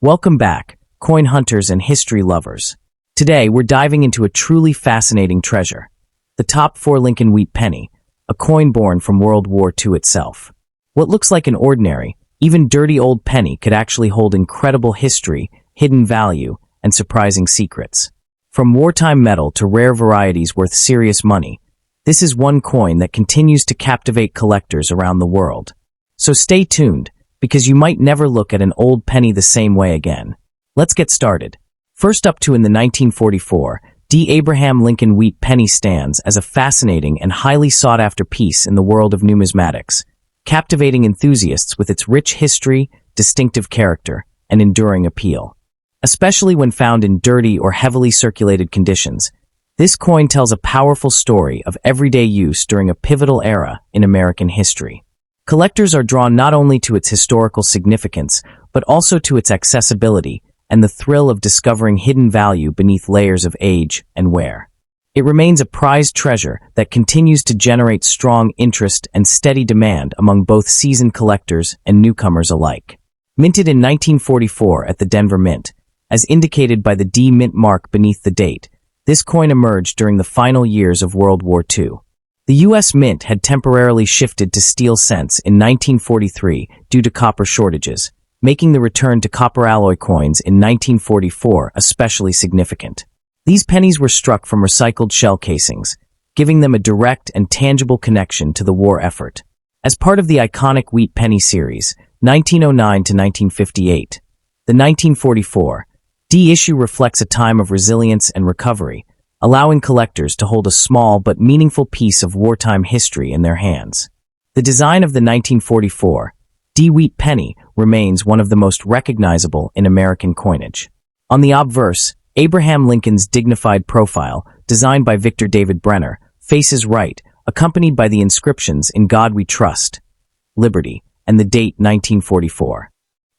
Welcome back, coin hunters and history lovers. Today, we're diving into a truly fascinating treasure, the top 4 Lincoln Wheat penny, a coin born from World War II itself. What looks like an ordinary, even dirty old penny could actually hold incredible history, hidden value, and surprising secrets. From wartime metal to rare varieties worth serious money, this is one coin that continues to captivate collectors around the world. So stay tuned, because you might never look at an old penny the same way again. Let's get started. First up in the 1944, D. Abraham Lincoln Wheat penny stands as a fascinating and highly sought-after piece in the world of numismatics, captivating enthusiasts with its rich history, distinctive character, and enduring appeal. Especially when found in dirty or heavily circulated conditions, this coin tells a powerful story of everyday use during a pivotal era in American history. Collectors are drawn not only to its historical significance, but also to its accessibility and the thrill of discovering hidden value beneath layers of age and wear. It remains a prized treasure that continues to generate strong interest and steady demand among both seasoned collectors and newcomers alike. Minted in 1944 at the Denver Mint, as indicated by the D Mint mark beneath the date, this coin emerged during the final years of World War II. The U.S. Mint had temporarily shifted to steel cents in 1943 due to copper shortages, making the return to copper alloy coins in 1944 especially significant. These pennies were struck from recycled shell casings, giving them a direct and tangible connection to the war effort. As part of the iconic Wheat Penny series, 1909 to 1958, the 1944 D issue reflects a time of resilience and recovery, allowing collectors to hold a small but meaningful piece of wartime history in their hands. The design of the 1944 D Wheat penny remains one of the most recognizable in American coinage. On the obverse, Abraham Lincoln's dignified profile, designed by Victor David Brenner, faces right, accompanied by the inscriptions "In God We Trust," "Liberty," and the date 1944.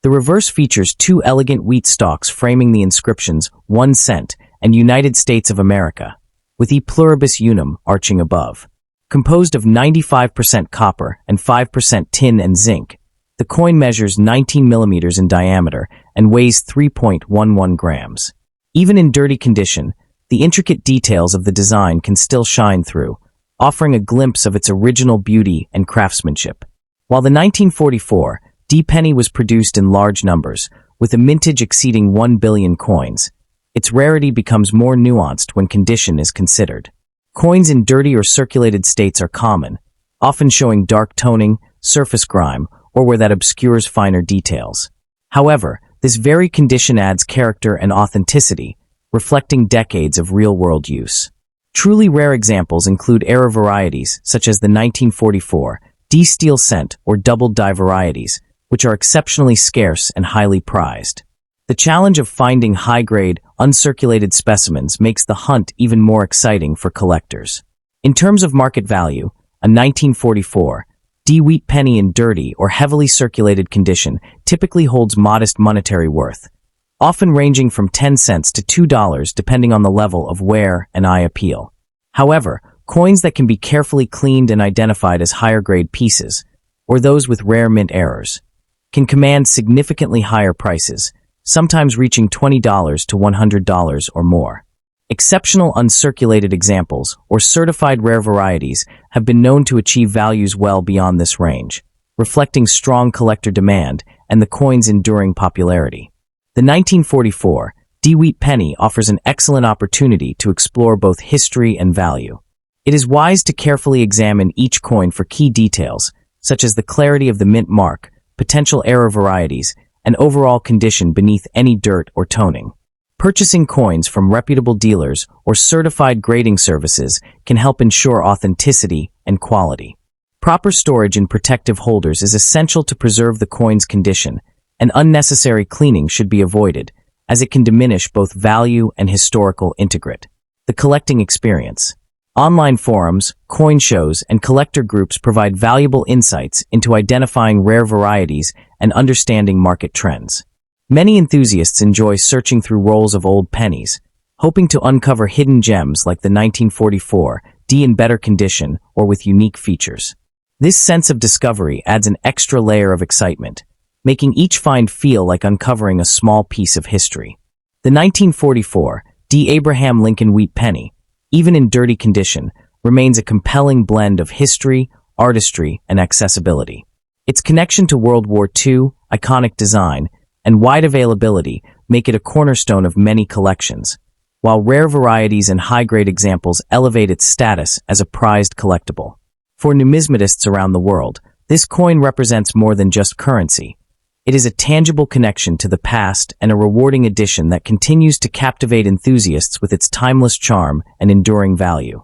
The reverse features 2 elegant wheat stalks framing the inscriptions 1 cent and United States of America, with E pluribus unum arching above. Composed of 95% copper and 5% tin and zinc, the coin measures 19 millimeters in diameter and weighs 3.11 grams. Even in dirty condition, the intricate details of the design can still shine through, offering a glimpse of its original beauty and craftsmanship. While the 1944 D penny was produced in large numbers, with a mintage exceeding 1 billion coins, its rarity becomes more nuanced when condition is considered. Coins in dirty or circulated states are common, often showing dark toning, surface grime, or where that obscures finer details. However, this very condition adds character and authenticity, reflecting decades of real-world use. Truly rare examples include error varieties, such as the 1944 D steel cent or double die varieties, which are exceptionally scarce and highly prized. The challenge of finding high-grade, uncirculated specimens makes the hunt even more exciting for collectors. In terms of market value, a 1944 D Wheat penny in dirty or heavily circulated condition typically holds modest monetary worth, often ranging from 10 cents to $2 depending on the level of wear and eye appeal. However, coins that can be carefully cleaned and identified as higher-grade pieces, or those with rare mint errors, can command significantly higher prices, sometimes reaching $20 to $100 or more. Exceptional uncirculated examples, or certified rare varieties, have been known to achieve values well beyond this range, reflecting strong collector demand and the coin's enduring popularity. The 1944 D Wheat penny offers an excellent opportunity to explore both history and value. It is wise to carefully examine each coin for key details, such as the clarity of the mint mark, potential error varieties, and overall condition beneath any dirt or toning. Purchasing coins from reputable dealers or certified grading services can help ensure authenticity and quality. Proper storage in protective holders is essential to preserve the coin's condition, and unnecessary cleaning should be avoided, as it can diminish both value and historical integrity. The collecting experience. Online forums, coin shows, and collector groups provide valuable insights into identifying rare varieties and understanding market trends. Many enthusiasts enjoy searching through rolls of old pennies, hoping to uncover hidden gems like the 1944 D in better condition or with unique features. This sense of discovery adds an extra layer of excitement, making each find feel like uncovering a small piece of history. The 1944 D. Abraham Lincoln Wheat Penny, even in dirty condition, remains a compelling blend of history, artistry, and accessibility. Its connection to World War II, iconic design, and wide availability make it a cornerstone of many collections, while rare varieties and high-grade examples elevate its status as a prized collectible. For numismatists around the world, this coin represents more than just currency. It is a tangible connection to the past and a rewarding addition that continues to captivate enthusiasts with its timeless charm and enduring value.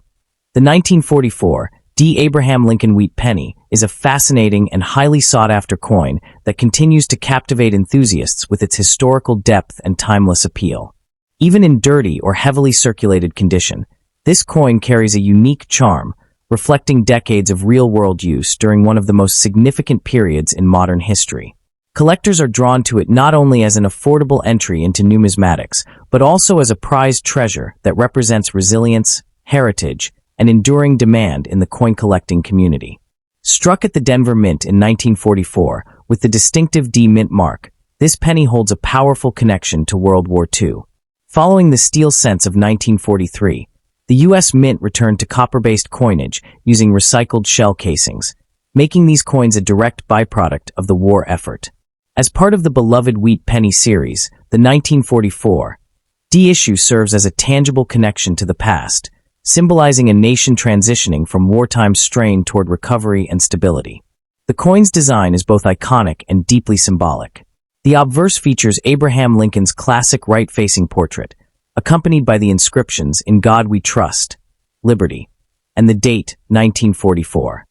The 1944 D. Abraham Lincoln Wheat Penny is a fascinating and highly sought-after coin that continues to captivate enthusiasts with its historical depth and timeless appeal. Even in dirty or heavily circulated condition, this coin carries a unique charm, reflecting decades of real-world use during one of the most significant periods in modern history. Collectors are drawn to it not only as an affordable entry into numismatics, but also as a prized treasure that represents resilience, heritage, and enduring demand in the coin-collecting community. Struck at the Denver Mint in 1944 with the distinctive D Mint mark, this penny holds a powerful connection to World War II. Following the steel cents of 1943, the U.S. Mint returned to copper-based coinage using recycled shell casings, making these coins a direct byproduct of the war effort. As part of the beloved Wheat Penny series, the 1944 D issue serves as a tangible connection to the past, symbolizing a nation transitioning from wartime strain toward recovery and stability. The coin's design is both iconic and deeply symbolic. The obverse features Abraham Lincoln's classic right-facing portrait, accompanied by the inscriptions "In God We Trust," "Liberty," and the date 1944.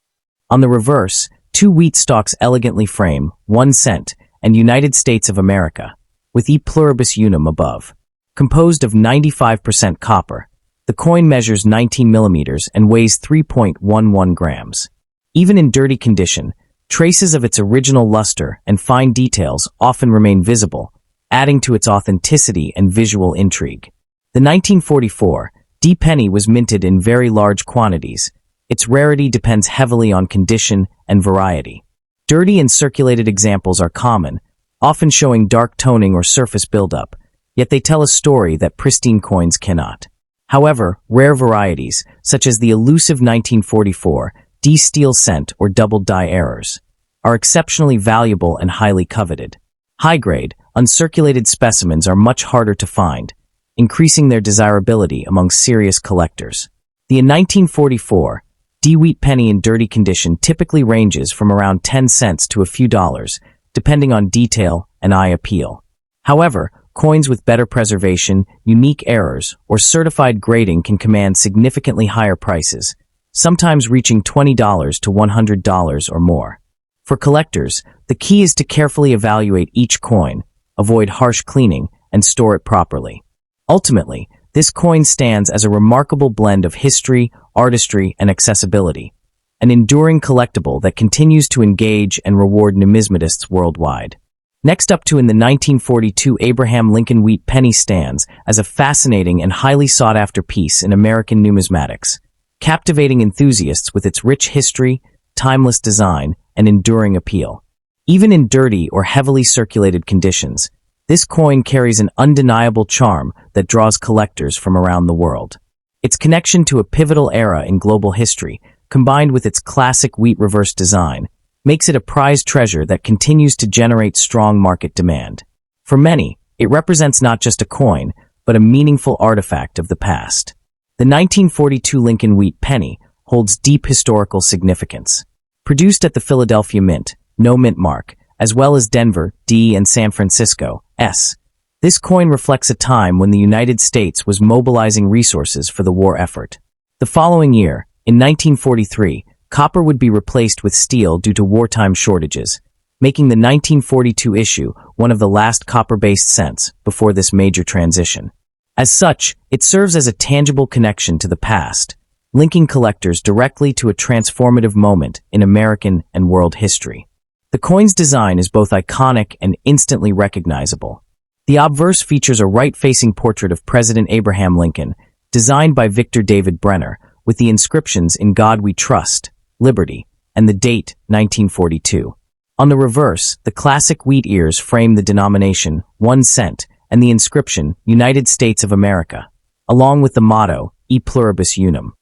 On the reverse, two wheat stalks elegantly frame 1 cent and United States of America, with E pluribus unum above. Composed of 95% copper, the coin measures 19 millimeters and weighs 3.11 grams. Even in dirty condition, traces of its original luster and fine details often remain visible, adding to its authenticity and visual intrigue. The 1944 D penny was minted in very large quantities. Its rarity depends heavily on condition and variety. Dirty and circulated examples are common, often showing dark toning or surface buildup, yet they tell a story that pristine coins cannot. However, rare varieties, such as the elusive 1944 D steel cent or double die errors, are exceptionally valuable and highly coveted. High-grade, uncirculated specimens are much harder to find, increasing their desirability among serious collectors. The 1944 D wheat penny in dirty condition typically ranges from around 10 cents to a few dollars, depending on detail and eye appeal. However, coins with better preservation, unique errors, or certified grading can command significantly higher prices, sometimes reaching $20 to $100 or more. For collectors, the key is to carefully evaluate each coin, avoid harsh cleaning, and store it properly. Ultimately, this coin stands as a remarkable blend of history, artistry, and accessibility, an enduring collectible that continues to engage and reward numismatists worldwide. Next up in the 1942 Abraham Lincoln Wheat Penny stands as a fascinating and highly sought-after piece in American numismatics, captivating enthusiasts with its rich history, timeless design, and enduring appeal. Even in dirty or heavily circulated conditions, this coin carries an undeniable charm that draws collectors from around the world. Its connection to a pivotal era in global history, combined with its classic wheat reverse design, makes it a prized treasure that continues to generate strong market demand. For many, it represents not just a coin, but a meaningful artifact of the past. The 1942 Lincoln Wheat Penny holds deep historical significance. Produced at the Philadelphia Mint, no mint mark, as well as Denver, D, and San Francisco, S. This coin reflects a time when the United States was mobilizing resources for the war effort. The following year, in 1943, copper would be replaced with steel due to wartime shortages, making the 1942 issue one of the last copper-based cents before this major transition. As such, it serves as a tangible connection to the past, linking collectors directly to a transformative moment in American and world history. The coin's design is both iconic and instantly recognizable. The obverse features a right-facing portrait of President Abraham Lincoln, designed by Victor David Brenner, with the inscriptions "In God We Trust," "Liberty," and the date 1942. On the reverse, the classic wheat ears frame the denomination 1 cent and the inscription United States of America, along with the motto E pluribus unum.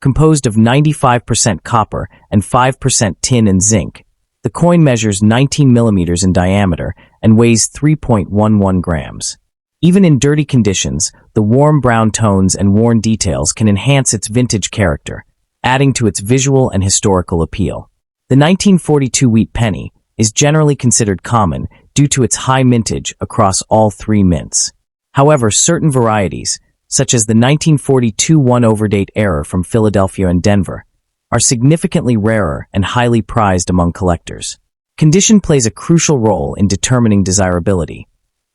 Composed of 95% copper and 5% tin and zinc, the coin measures 19 millimeters in diameter and weighs 3.11 grams. Even in dirty conditions, the warm brown tones and worn details can enhance its vintage character, adding to its visual and historical appeal. The 1942 wheat penny is generally considered common due to its high mintage across all three mints. However, certain varieties, such as the 1942 one-overdate error from Philadelphia and Denver, are significantly rarer and highly prized among collectors. Condition plays a crucial role in determining desirability.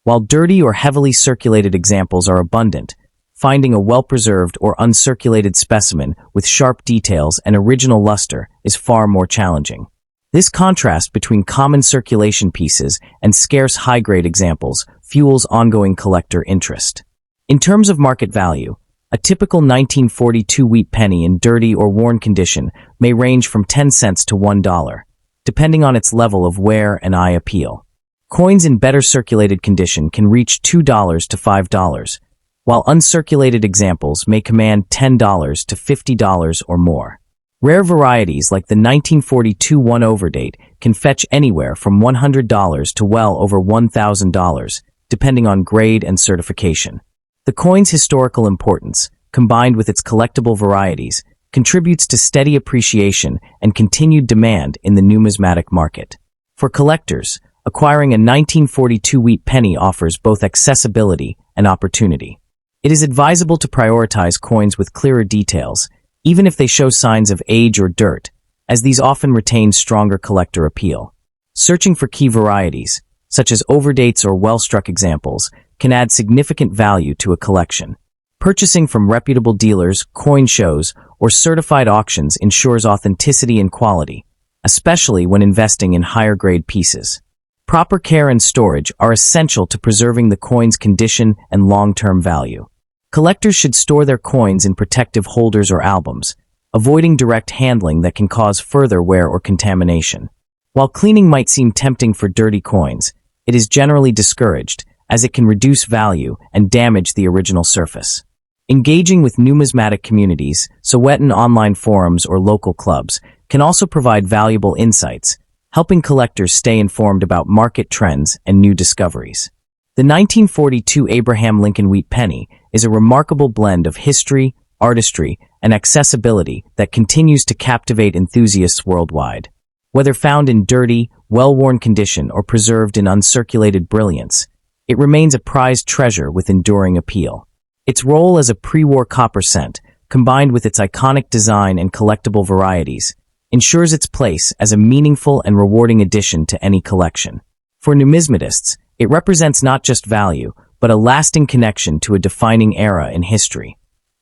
While dirty or heavily circulated examples are abundant, finding a well-preserved or uncirculated specimen with sharp details and original luster is far more challenging. This contrast between common circulation pieces and scarce high-grade examples fuels ongoing collector interest. In terms of market value, a typical 1942 wheat penny in dirty or worn condition may range from 10 cents to $1, depending on its level of wear and eye appeal. Coins in better circulated condition can reach $2 to $5, while uncirculated examples may command $10 to $50 or more. Rare varieties like the 1942 one-overdate can fetch anywhere from $100 to well over $1,000, depending on grade and certification. The coin's historical importance, combined with its collectible varieties, contributes to steady appreciation and continued demand in the numismatic market. For collectors, acquiring a 1942 wheat penny offers both accessibility and opportunity. It is advisable to prioritize coins with clearer details, even if they show signs of age or dirt, as these often retain stronger collector appeal. Searching for key varieties, such as overdates or well-struck examples, can add significant value to a collection. Purchasing from reputable dealers, coin shows, or certified auctions ensures authenticity and quality, especially when investing in higher-grade pieces. Proper care and storage are essential to preserving the coin's condition and long-term value. Collectors should store their coins in protective holders or albums, avoiding direct handling that can cause further wear or contamination. While cleaning might seem tempting for dirty coins, it is generally discouraged, as it can reduce value and damage the original surface. Engaging with numismatic communities, Sowetan online forums or local clubs, can also provide valuable insights, helping collectors stay informed about market trends and new discoveries. The 1942 Abraham Lincoln wheat penny is a remarkable blend of history, artistry, and accessibility that continues to captivate enthusiasts worldwide. Whether found in dirty, well-worn condition or preserved in uncirculated brilliance, it remains a prized treasure with enduring appeal. Its role as a pre-war copper cent, combined with its iconic design and collectible varieties, ensures its place as a meaningful and rewarding addition to any collection. For numismatists, it represents not just value, but a lasting connection to a defining era in history.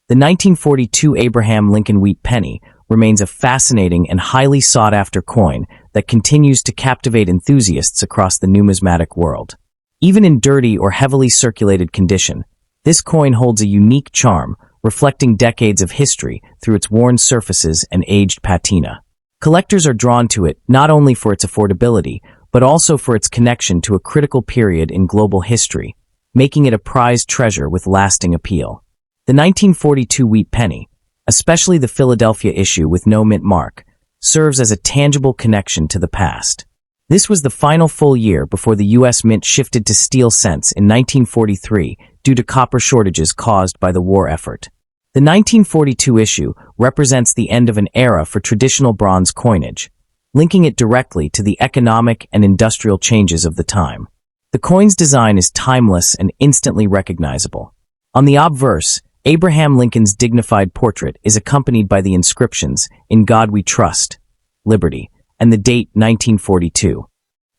The 1942 Abraham Lincoln wheat penny remains a fascinating and highly sought-after coin that continues to captivate enthusiasts across the numismatic world. Even in dirty or heavily circulated condition, this coin holds a unique charm, reflecting decades of history through its worn surfaces and aged patina. Collectors are drawn to it not only for its affordability, but also for its connection to a critical period in global history, making it a prized treasure with lasting appeal. The 1942 wheat penny, especially the Philadelphia issue with no mint mark, serves as a tangible connection to the past. This was the final full year before the U.S. Mint shifted to steel cents in 1943 due to copper shortages caused by the war effort. The 1942 issue represents the end of an era for traditional bronze coinage, linking it directly to the economic and industrial changes of the time. The coin's design is timeless and instantly recognizable. On the obverse, Abraham Lincoln's dignified portrait is accompanied by the inscriptions, "In God We Trust," "Liberty," and the date 1942.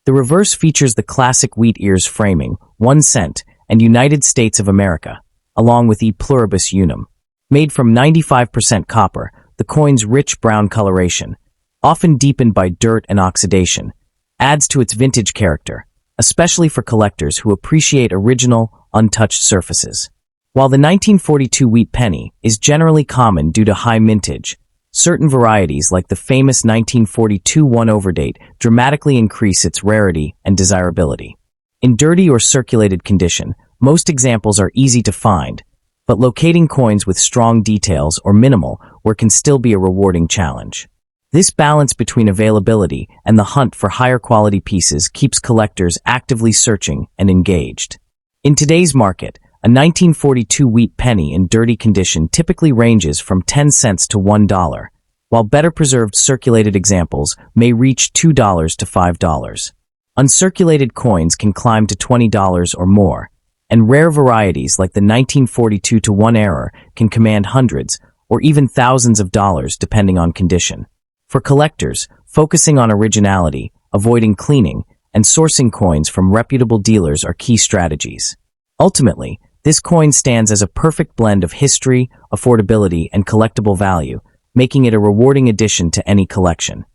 The reverse features the classic wheat ears framing, 1 cent, and United States of America, along with E pluribus unum. Made from 95% copper, the coin's rich brown coloration, often deepened by dirt and oxidation, adds to its vintage character, especially for collectors who appreciate original, untouched surfaces. While the 1942 wheat penny is generally common due to high mintage, Certain varieties, like the famous 1942 1/over date, dramatically increase its rarity and desirability. In dirty or circulated condition, most examples are easy to find, but locating coins with strong details or minimal work can still be a rewarding challenge. This balance between availability and the hunt for higher quality pieces keeps collectors actively searching and engaged. In today's market, a 1942 wheat penny in dirty condition typically ranges from 10 cents to $1, while better preserved circulated examples may reach $2 to $5. Uncirculated coins can climb to $20 or more, and rare varieties like the 1942 to 1 error can command hundreds or even thousands of dollars depending on condition. For collectors, focusing on originality, avoiding cleaning, and sourcing coins from reputable dealers are key strategies. Ultimately, this coin stands as a perfect blend of history, affordability, and collectible value, making it a rewarding addition to any collection.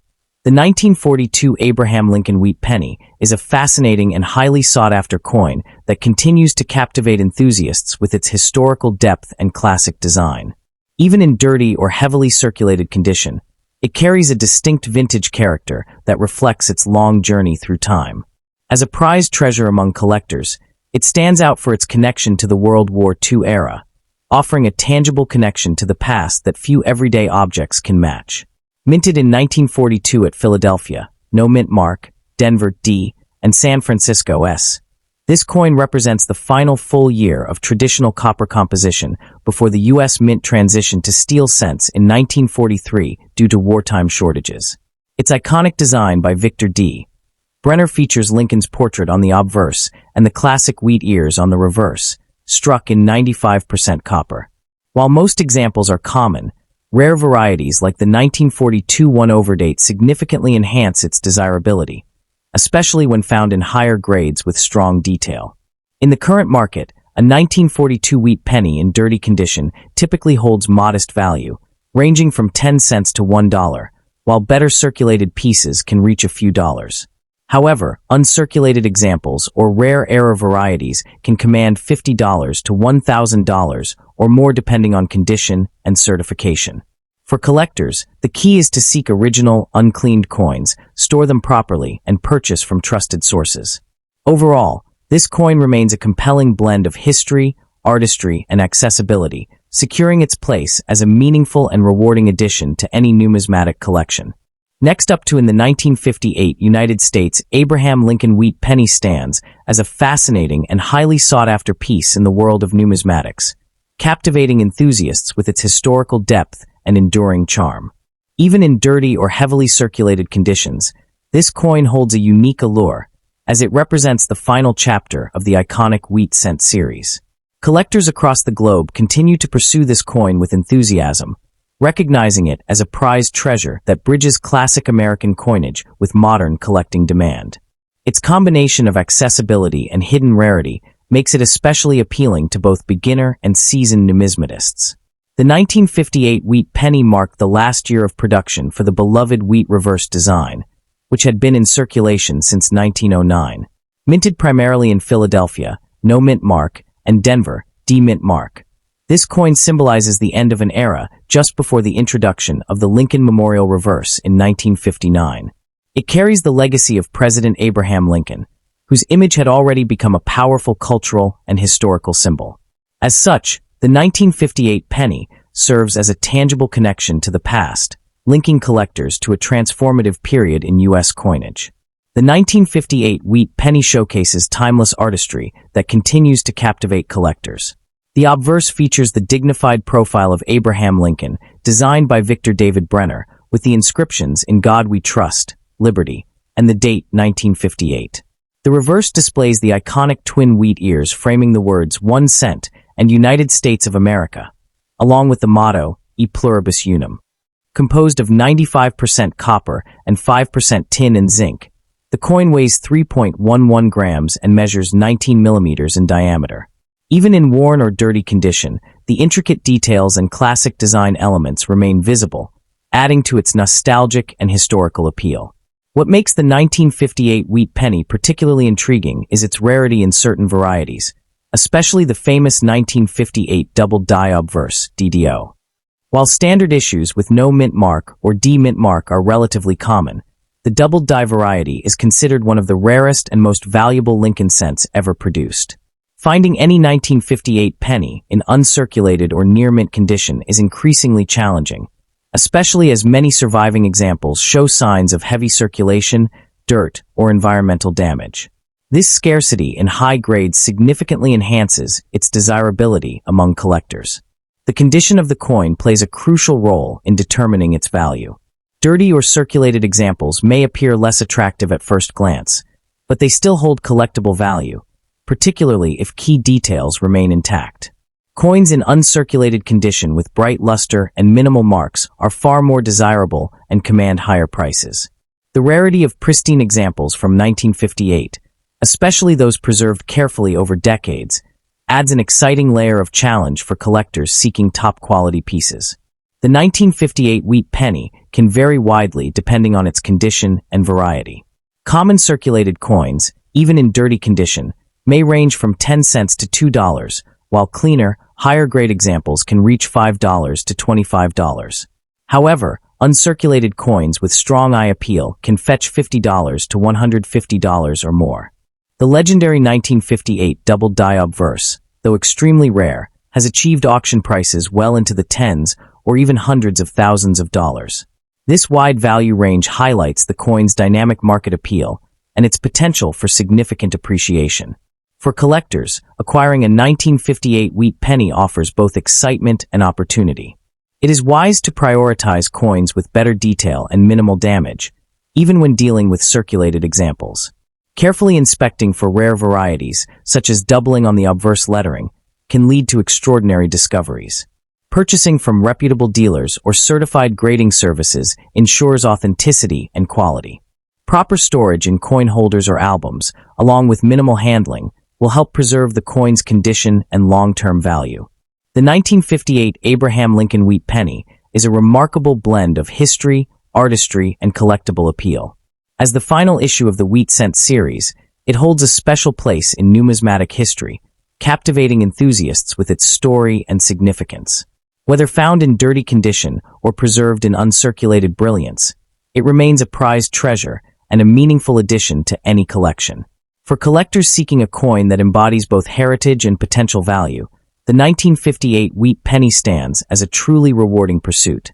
The 1942 Abraham Lincoln wheat penny is a fascinating and highly sought-after coin that continues to captivate enthusiasts with its historical depth and classic design. Even in dirty or heavily circulated condition, it carries a distinct vintage character that reflects its long journey through time. As a prized treasure among collectors, it stands out for its connection to the World War II era, offering a tangible connection to the past that few everyday objects can match. Minted in 1942 at Philadelphia, no mint mark, Denver D, and San Francisco S. This coin represents the final full year of traditional copper composition before the U.S. Mint transitioned to steel cents in 1943 due to wartime shortages. Its iconic design by Victor D. Brenner features Lincoln's portrait on the obverse and the classic wheat ears on the reverse, struck in 95% copper. While most examples are common, rare varieties like the 1942 1/over date significantly enhance its desirability, especially when found in higher grades with strong detail. In the current market, a 1942 wheat penny in dirty condition typically holds modest value, ranging from 10 cents to $1, while better circulated pieces can reach a few dollars. However, uncirculated examples or rare error varieties can command $50 to $1,000 or more depending on condition and certification. For collectors, the key is to seek original, uncleaned coins, store them properly, and purchase from trusted sources. Overall, this coin remains a compelling blend of history, artistry, and accessibility, securing its place as a meaningful and rewarding addition to any numismatic collection. Next up in the 1958 United States, Abraham Lincoln wheat penny stands as a fascinating and highly sought-after piece in the world of numismatics, captivating enthusiasts with its historical depth and enduring charm. Even in dirty or heavily circulated conditions, this coin holds a unique allure, as it represents the final chapter of the iconic wheat cent series. Collectors across the globe continue to pursue this coin with enthusiasm, recognizing it as a prized treasure that bridges classic American coinage with modern collecting demand. Its combination of accessibility and hidden rarity makes it especially appealing to both beginner and seasoned numismatists. The 1958 wheat penny marked the last year of production for the beloved wheat reverse design, which had been in circulation since 1909. Minted primarily in Philadelphia, no mint mark, and Denver, D mint mark. This coin symbolizes the end of an era just before the introduction of the Lincoln Memorial Reverse in 1959. It carries the legacy of President Abraham Lincoln, whose image had already become a powerful cultural and historical symbol. As such, the 1958 penny serves as a tangible connection to the past, linking collectors to a transformative period in U.S. coinage. The 1958 wheat penny showcases timeless artistry that continues to captivate collectors. The obverse features the dignified profile of Abraham Lincoln, designed by Victor David Brenner, with the inscriptions "In God We Trust," "Liberty," and the date 1958. The reverse displays the iconic twin wheat ears framing the words 1 cent and United States of America, along with the motto, E Pluribus Unum. Composed of 95% copper and 5% tin and zinc, the coin weighs 3.11 grams and measures 19 millimeters in diameter. Even in worn or dirty condition, the intricate details and classic design elements remain visible, adding to its nostalgic and historical appeal. What makes the 1958 wheat penny particularly intriguing is its rarity in certain varieties, especially the famous 1958 double die obverse, DDO. While standard issues with no mint mark or D mint mark are relatively common, the doubled die variety is considered one of the rarest and most valuable Lincoln cents ever produced. Finding any 1958 penny in uncirculated or near mint condition is increasingly challenging, especially as many surviving examples show signs of heavy circulation, dirt, or environmental damage. This scarcity in high grades significantly enhances its desirability among collectors. The condition of the coin plays a crucial role in determining its value. Dirty or circulated examples may appear less attractive at first glance, but they still hold collectible value, particularly if key details remain intact. Coins in uncirculated condition with bright luster and minimal marks are far more desirable and command higher prices. The rarity of pristine examples from 1958, especially those preserved carefully over decades, adds an exciting layer of challenge for collectors seeking top-quality pieces. The 1958 wheat penny can vary widely depending on its condition and variety. Common circulated coins, even in dirty condition, may range from 10 cents to $2, while cleaner, higher-grade examples can reach $5 to $25. However, uncirculated coins with strong eye appeal can fetch $50 to $150 or more. The legendary 1958 doubled die obverse, though extremely rare, has achieved auction prices well into the tens or even hundreds of thousands of dollars. This wide value range highlights the coin's dynamic market appeal and its potential for significant appreciation. For collectors, acquiring a 1958 wheat penny offers both excitement and opportunity. It is wise to prioritize coins with better detail and minimal damage, even when dealing with circulated examples. Carefully inspecting for rare varieties, such as doubling on the obverse lettering, can lead to extraordinary discoveries. Purchasing from reputable dealers or certified grading services ensures authenticity and quality. Proper storage in coin holders or albums, along with minimal handling, will help preserve the coin's condition and long-term value. The 1958 Abraham Lincoln wheat penny is a remarkable blend of history, artistry, and collectible appeal. As the final issue of the Wheat Cent series, it holds a special place in numismatic history, captivating enthusiasts with its story and significance. Whether found in dirty condition or preserved in uncirculated brilliance, it remains a prized treasure and a meaningful addition to any collection. For collectors seeking a coin that embodies both heritage and potential value, the 1958 wheat penny stands as a truly rewarding pursuit.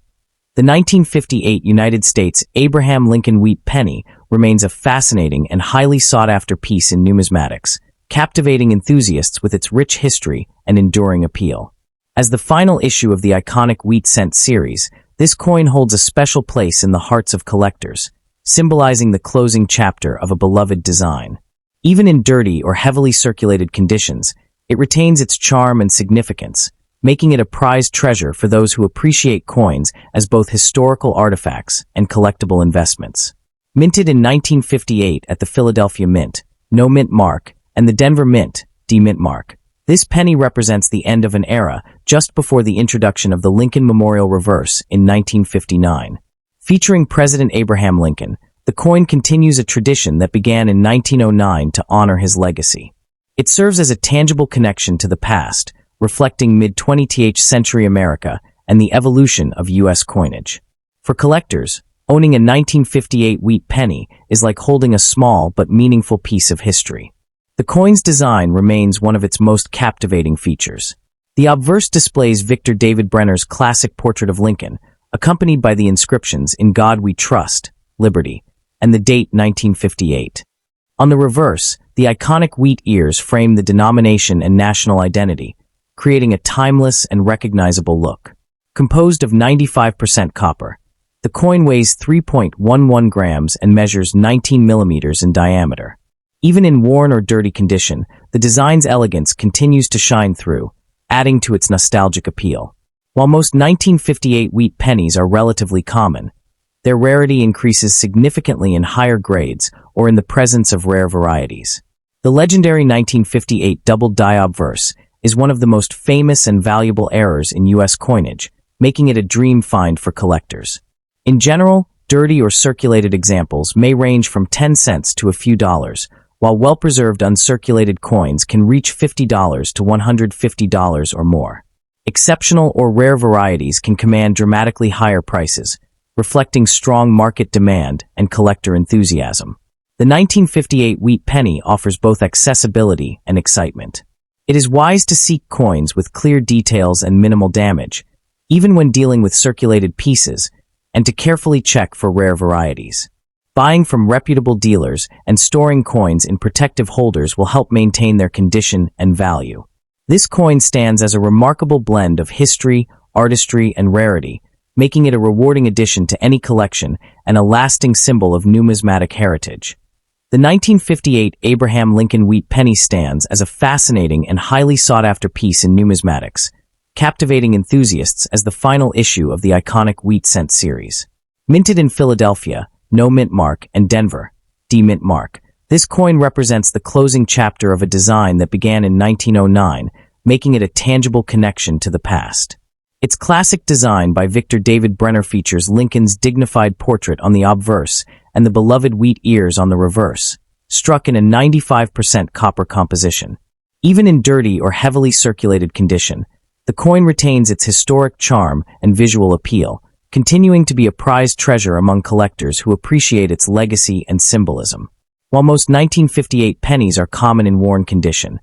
The 1958 United States Abraham Lincoln wheat penny remains a fascinating and highly sought-after piece in numismatics, captivating enthusiasts with its rich history and enduring appeal. As the final issue of the iconic Wheat Cent series, this coin holds a special place in the hearts of collectors, symbolizing the closing chapter of a beloved design. Even in dirty or heavily circulated conditions, it retains its charm and significance, making it a prized treasure for those who appreciate coins as both historical artifacts and collectible investments. Minted in 1958 at the Philadelphia Mint, no mint mark, and the Denver Mint, D mint mark, this penny represents the end of an era just before the introduction of the Lincoln Memorial Reverse in 1959. Featuring President Abraham Lincoln, the coin continues a tradition that began in 1909 to honor his legacy. It serves as a tangible connection to the past, reflecting mid-20th century America and the evolution of U.S. coinage. For collectors, owning a 1958 wheat penny is like holding a small but meaningful piece of history. The coin's design remains one of its most captivating features. The obverse displays Victor David Brenner's classic portrait of Lincoln, accompanied by the inscriptions "In God We Trust, Liberty," and the date 1958. On the reverse, the iconic wheat ears frame the denomination and national identity, creating a timeless and recognizable look. Composed of 95% copper, the coin weighs 3.11 grams and measures 19 millimeters in diameter. Even in worn or dirty condition, the design's elegance continues to shine through, adding to its nostalgic appeal. While most 1958 wheat pennies are relatively common, their rarity increases significantly in higher grades or in the presence of rare varieties. The legendary 1958 doubled die obverse is one of the most famous and valuable errors in U.S. coinage, making it a dream find for collectors. In general, dirty or circulated examples may range from 10 cents to a few dollars, while well-preserved uncirculated coins can reach $50 to $150 or more. Exceptional or rare varieties can command dramatically higher prices, reflecting strong market demand and collector enthusiasm. The 1958 wheat penny offers both accessibility and excitement. It is wise to seek coins with clear details and minimal damage, even when dealing with circulated pieces, and to carefully check for rare varieties. Buying from reputable dealers and storing coins in protective holders will help maintain their condition and value. This coin stands as a remarkable blend of history, artistry, and rarity, making it a rewarding addition to any collection and a lasting symbol of numismatic heritage. The 1958 Abraham Lincoln wheat penny stands as a fascinating and highly sought-after piece in numismatics, captivating enthusiasts as the final issue of the iconic wheat cent series. Minted in Philadelphia, no mint mark, and Denver, D mint mark, this coin represents the closing chapter of a design that began in 1909, making it a tangible connection to the past. Its classic design by Victor David Brenner features Lincoln's dignified portrait on the obverse and the beloved wheat ears on the reverse, struck in a 95% copper composition. Even in dirty or heavily circulated condition, the coin retains its historic charm and visual appeal, continuing to be a prized treasure among collectors who appreciate its legacy and symbolism. While most 1958 pennies are common in worn condition,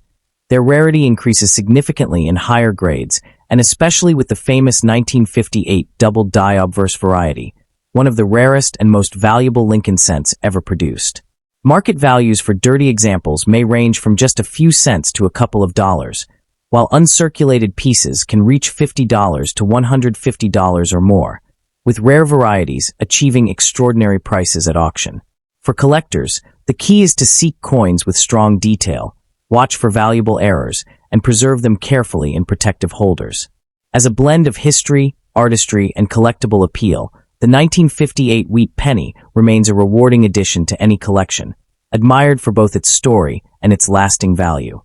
their rarity increases significantly in higher grades, and especially with the famous 1958 double die obverse variety, one of the rarest and most valuable Lincoln cents ever produced. Market values for dirty examples may range from just a few cents to a couple of dollars, while uncirculated pieces can reach $50 to $150 or more, with rare varieties achieving extraordinary prices at auction. For collectors, the key is to seek coins with strong detail, watch for valuable errors, and preserve them carefully in protective holders. As a blend of history, artistry, and collectible appeal, the 1958 wheat penny remains a rewarding addition to any collection, admired for both its story and its lasting value.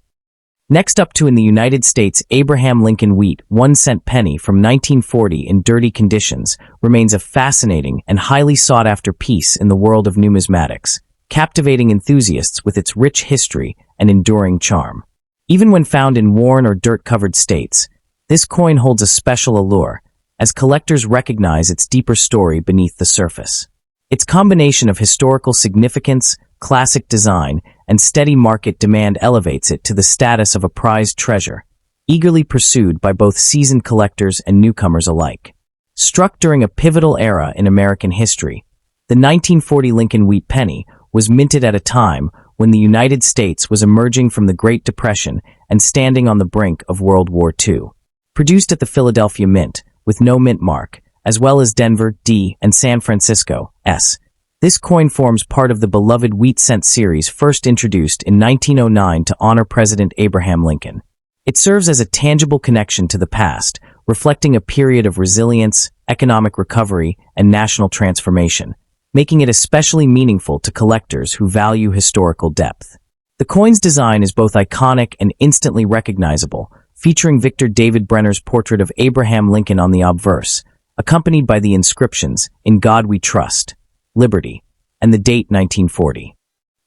Next up in the United States, Abraham Lincoln wheat 1-cent penny from 1940 in dirty conditions remains a fascinating and highly sought-after piece in the world of numismatics, captivating enthusiasts with its rich history and enduring charm. Even when found in worn or dirt-covered states, this coin holds a special allure, as collectors recognize its deeper story beneath the surface. Its combination of historical significance, classic design, and steady market demand elevates it to the status of a prized treasure, eagerly pursued by both seasoned collectors and newcomers alike. Struck during a pivotal era in American history, the 1940 Lincoln wheat penny was minted at a time when the United States was emerging from the Great Depression and standing on the brink of World War II. Produced at the Philadelphia Mint, with no mint mark, as well as Denver, D, and San Francisco, S. This coin forms part of the beloved wheat cent series first introduced in 1909 to honor President Abraham Lincoln. It serves as a tangible connection to the past, reflecting a period of resilience, economic recovery, and national transformation, making it especially meaningful to collectors who value historical depth. The coin's design is both iconic and instantly recognizable, featuring Victor David Brenner's portrait of Abraham Lincoln on the obverse, accompanied by the inscriptions, "In God We Trust," "Liberty," and the date 1940.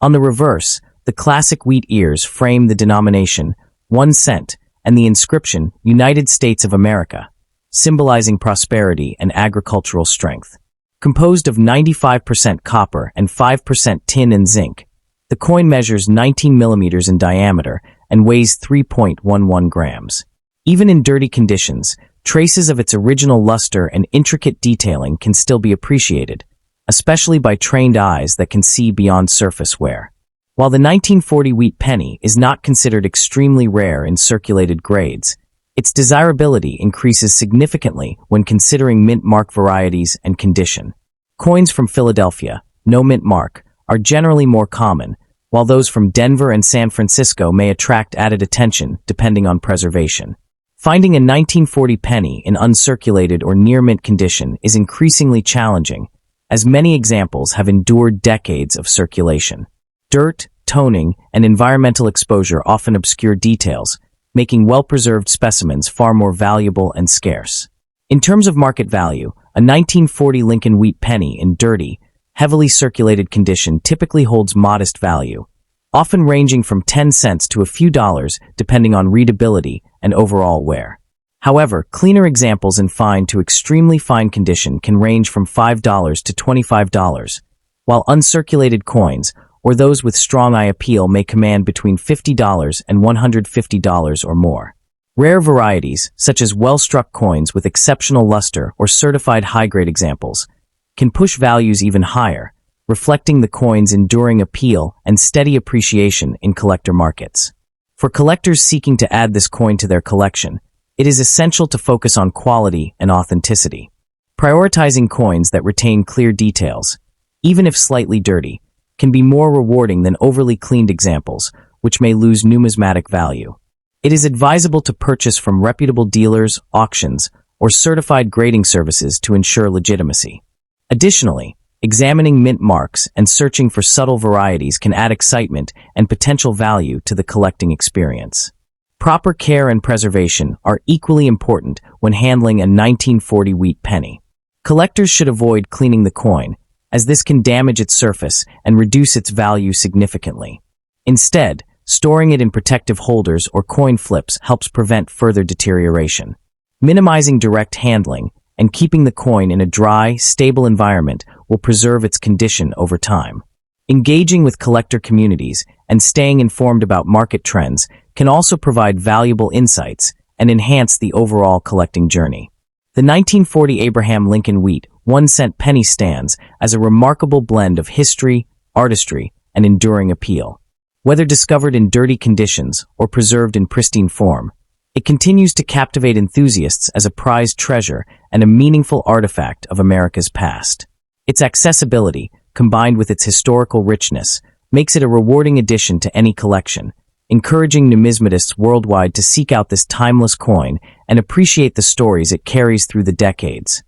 On the reverse, the classic wheat ears frame the denomination, 1 cent, and the inscription, "United States of America," symbolizing prosperity and agricultural strength. Composed of 95% copper and 5% tin and zinc, the coin measures 19 millimeters in diameter and weighs 3.11 grams. Even in dirty conditions, traces of its original luster and intricate detailing can still be appreciated, especially by trained eyes that can see beyond surface wear. While the 1940 wheat penny is not considered extremely rare in circulated grades, its desirability increases significantly when considering mint mark varieties and condition. Coins from Philadelphia, no mint mark, are generally more common, while those from Denver and San Francisco may attract added attention depending on preservation. Finding a 1940 penny in uncirculated or near-mint condition is increasingly challenging, as many examples have endured decades of circulation. Dirt, toning, and environmental exposure often obscure details, making well-preserved specimens far more valuable and scarce. In terms of market value, a 1940 Lincoln wheat penny in dirty, heavily circulated condition typically holds modest value, often ranging from 10 cents to a few dollars depending on readability and overall wear. However, cleaner examples in fine to extremely fine condition can range from $5 to $25, while uncirculated coins, or those with strong eye appeal, may command between $50 and $150 or more. Rare varieties, such as well-struck coins with exceptional luster or certified high-grade examples, can push values even higher, reflecting the coin's enduring appeal and steady appreciation in collector markets. For collectors seeking to add this coin to their collection, it is essential to focus on quality and authenticity. Prioritizing coins that retain clear details, even if slightly dirty, can be more rewarding than overly cleaned examples, which may lose numismatic value. It is advisable to purchase from reputable dealers, auctions, or certified grading services to ensure legitimacy. Additionally, examining mint marks and searching for subtle varieties can add excitement and potential value to the collecting experience. Proper care and preservation are equally important when handling a 1940 wheat penny. Collectors should avoid cleaning the coin, as this can damage its surface and reduce its value significantly. Instead, storing it in protective holders or coin flips helps prevent further deterioration. Minimizing direct handling and keeping the coin in a dry, stable environment will preserve its condition over time. Engaging with collector communities and staying informed about market trends can also provide valuable insights and enhance the overall collecting journey. The 1940 Abraham Lincoln Wheat 1-cent penny stands as a remarkable blend of history, artistry, and enduring appeal. Whether discovered in dirty conditions or preserved in pristine form, it continues to captivate enthusiasts as a prized treasure and a meaningful artifact of America's past. Its accessibility, combined with its historical richness, makes it a rewarding addition to any collection, encouraging numismatists worldwide to seek out this timeless coin and appreciate the stories it carries through the decades.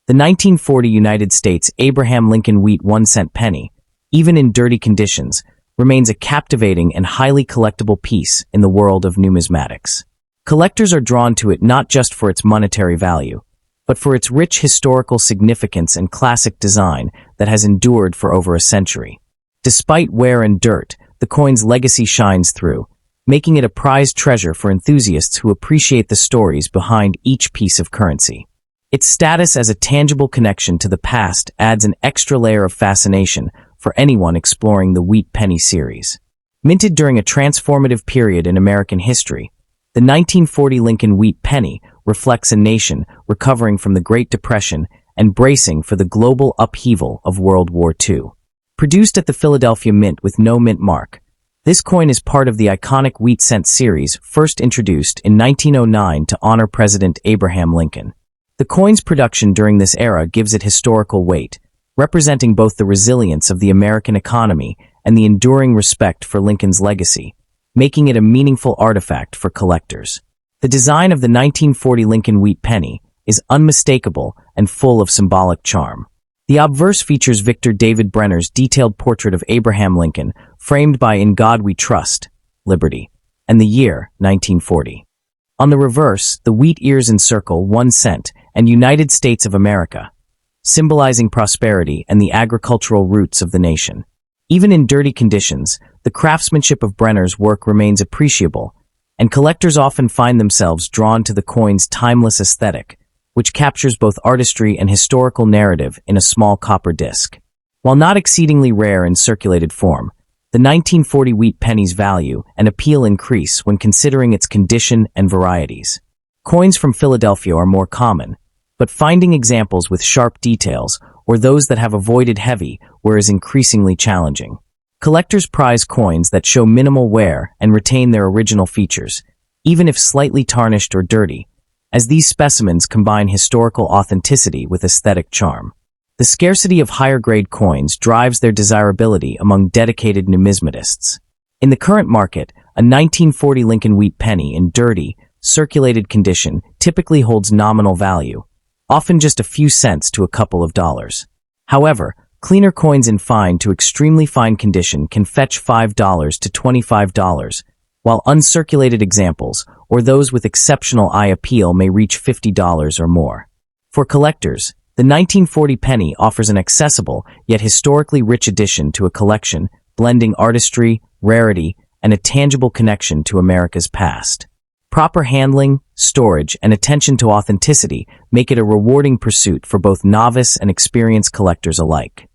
The 1940 United States Abraham Lincoln Wheat 1-cent penny, even in dirty conditions, remains a captivating and highly collectible piece in the world of numismatics. Collectors are drawn to it not just for its monetary value, but for its rich historical significance and classic design that has endured for over a century. Despite wear and dirt, the coin's legacy shines through, making it a prized treasure for enthusiasts who appreciate the stories behind each piece of currency. Its status as a tangible connection to the past adds an extra layer of fascination for anyone exploring the Wheat Penny series. Minted during a transformative period in American history, the 1940 Lincoln Wheat Penny reflects a nation recovering from the Great Depression and bracing for the global upheaval of World War II. Produced at the Philadelphia Mint with no mint mark, this coin is part of the iconic wheat cent series first introduced in 1909 to honor President Abraham Lincoln. The coin's production during this era gives it historical weight, representing both the resilience of the American economy and the enduring respect for Lincoln's legacy, making it a meaningful artifact for collectors. The design of the 1940 Lincoln Wheat Penny is unmistakable and full of symbolic charm. The obverse features Victor David Brenner's detailed portrait of Abraham Lincoln, framed by "In God We Trust, Liberty," and the year 1940. On the reverse, the wheat ears encircle 1 cent and United States of America, symbolizing prosperity and the agricultural roots of the nation. Even in dirty conditions, the craftsmanship of Brenner's work remains appreciable, and collectors often find themselves drawn to the coin's timeless aesthetic, which captures both artistry and historical narrative in a small copper disc. While not exceedingly rare in circulated form, the 1940 wheat penny's value and appeal increase when considering its condition and varieties. Coins from Philadelphia are more common, but finding examples with sharp details or those that have avoided heavy wear is increasingly challenging. Collectors prize coins that show minimal wear and retain their original features, even if slightly tarnished or dirty, as these specimens combine historical authenticity with aesthetic charm. The scarcity of higher-grade coins drives their desirability among dedicated numismatists. In the current market, a 1940 Lincoln Wheat penny in dirty, circulated condition typically holds nominal value, often just a few cents to a couple of dollars. However, cleaner coins in fine to extremely fine condition can fetch $5 to $25, while uncirculated examples, or those with exceptional eye appeal, may reach $50 or more. For collectors, the 1940 penny offers an accessible yet historically rich addition to a collection, blending artistry, rarity, and a tangible connection to America's past. Proper handling, storage, and attention to authenticity make it a rewarding pursuit for both novice and experienced collectors alike.